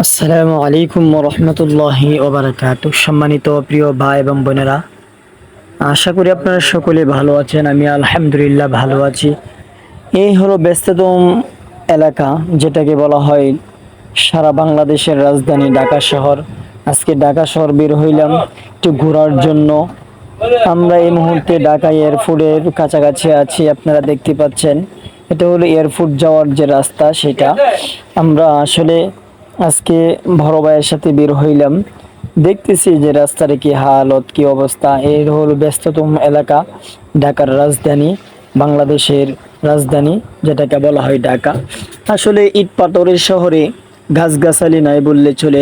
আসসালামু আলাইকুম রহমতুল্লাহি ওবারাকাতু। সম্মানিত প্রিয় ভাই এবং বোনেরা, আশা করি আপনারা সকলে ভালো আছেন। আমি আলহামদুলিল্লাহ ভালো আছি। এই হলো ব্যস্ততম এলাকা, যেটাকে বলা হয় সারা বাংলাদেশের রাজধানী ঢাকা শহর। আজকে ঢাকা শহর বের হইলাম একটু ঘোরার জন্য। আমরা এই মুহূর্তে ঢাকা এয়ারপোর্টের কাছাকাছি আছি, আপনারা দেখতে পাচ্ছেন। এটা হলো এয়ারপোর্ট যাওয়ার যে রাস্তা, সেটা আমরা আসলে আজকে বড় ভাইয়ের সাথে বের হইলাম। দেখতেছি যে রাস্তার কি হালত, কি অবস্থা। এর হলো ব্যস্ততম এলাকা, ঢাকার রাজধানী, বাংলাদেশের রাজধানী, যেটাকে বলা হয় ঢাকা। আসলে ইট পাথরের শহরে গাছগাছালি নাই বললে চলে।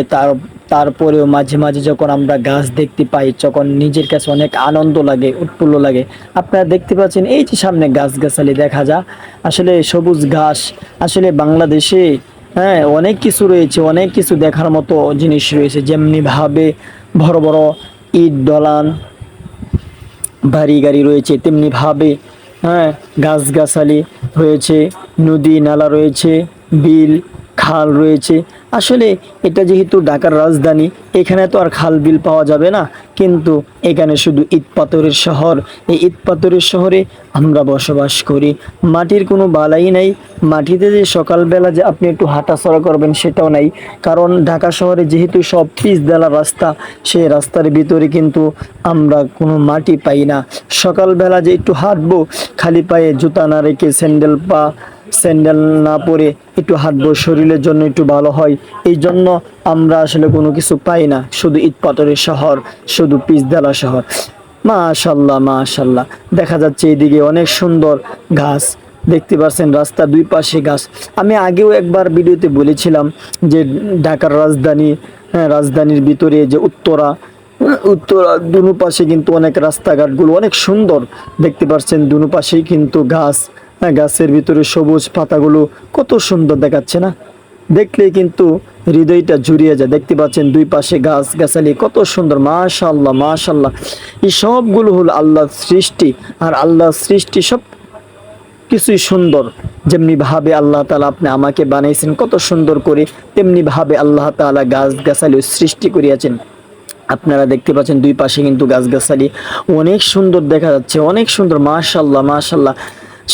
তারপরেও মাঝে মাঝে যখন আমরা গাছ দেখতে পাই, তখন নিজের কাছে অনেক আনন্দ লাগে, উৎফুল্ল লাগে। আপনারা দেখতে পাচ্ছেন এই যে সামনে গাছগাছালি দেখা যায়, আসলে সবুজ ঘাস। আসলে বাংলাদেশে অনেক কিছু রয়েছে, অনেক কিছু দেখার মতো জিনিস রয়েছে। যেমনি ভাবে বড় বড় ইট দলান, বাড়ি গাড়ি রয়েছে, তেমনি ভাবে গাছগাছালি রয়েছে, নদী নালা রয়েছে, বিল খাল রয়েছে। আসলে এটা যেহেতু ঢাকার রাজধানী, এখানে তো আর খাল বিল পাওয়া যাবে না, কিন্তু এখানে শুধু ইট পাথরের শহর। এই ইট পাথরের শহরে আমরা বসবাস করি। মাটির কোনো বালাই নাই। মাটিতে যে সকালবেলা যে আপনি একটু হাঁটাচলা করবেন সেটাও নাই, কারণ ঢাকা শহরে যেহেতু সব পিচ দেওয়া রাস্তা, সেই রাস্তার ভিতরে কিন্তু আমরা কোনো মাটি পাই না। সকালবেলা যে একটু হাঁটবো, খালি পায়ে জুতা না রেখে স্যান্ডেল না পরে একটু হাঁটবো, শরীরের জন্য একটু ভালো হয়। এই জন্য আমরা আসলে কোনো কিছু পাই না, শুধু ইট পাথরের শহর, শুধু পিচ দেওয়া শহর। মাশাল্লাহ মাশাল্লাহ, দেখা যাচ্ছে এদিকে অনেক সুন্দর গাছ দেখতে পাচ্ছেন, রাস্তার দুই পাশে গাছ। আমি আগেও একবার ভিডিওতে বলেছিলাম যে ঢাকার রাজধানী, রাজধানীর ভিতরে যে উত্তরা দুনো পাশে কিন্তু অনেক রাস্তাঘাটগুলো অনেক সুন্দর দেখতে পাচ্ছেন। দুনো পাশেই কিন্তু গাছ, গাছের ভিতরে সবুজ পাতাগুলো কত সুন্দর দেখাচ্ছে না? দেখলেই কিন্তু হৃদয়টা জুড়িয়ে যায়। দেখতে পাচ্ছেন দুই পাশে গাছ গাছালি কত সুন্দর। মাশাল্লাহ মাশাল্লাহ, এই সবগুলো হলো আল্লাহর সৃষ্টি। আর আল্লাহর সৃষ্টি সব কিছুই সুন্দর। যেমনি ভাবে আল্লাহ তাআলা আপনি আমাকে বানাইছেন কত সুন্দর করে, তেমনি ভাবে আল্লাহ তাআলা গাছ গাছালি সৃষ্টি করিয়াছেন। আপনারা দেখতে পাচ্ছেন দুই পাশে কিন্তু গাছগাছালি অনেক সুন্দর দেখা যাচ্ছে, অনেক সুন্দর। মাশাল্লাহ মাশাল্লাহ।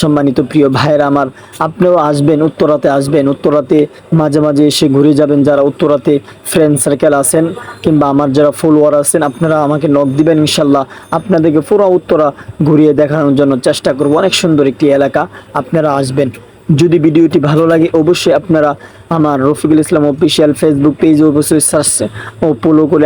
সম্মানিত প্রিয় ভাইরা আমার, আপনিও আসবেন, উত্তরাতে আসবেন। উত্তরাতে মাঝে মাঝে এসে ঘুরে যাবেন। যারা উত্তরাতে ফ্রেন্ড সার্কেল আছেন কিংবা আমার যারা ফলোয়ার আছেন, আপনারা আমাকে নক দিবেন, ইনশাল্লাহ আপনাদেরকে পুরো উত্তরা ঘুরিয়ে দেখানোর জন্য চেষ্টা করব। অনেক সুন্দর একটি এলাকা, আপনারা আসবেন। যদি ভিডিওটি ভালো লাগে অবশ্যই আপনারা আমার Rafiqul Islam official Facebook page অবশ্যই সার্চ ও ফলো করে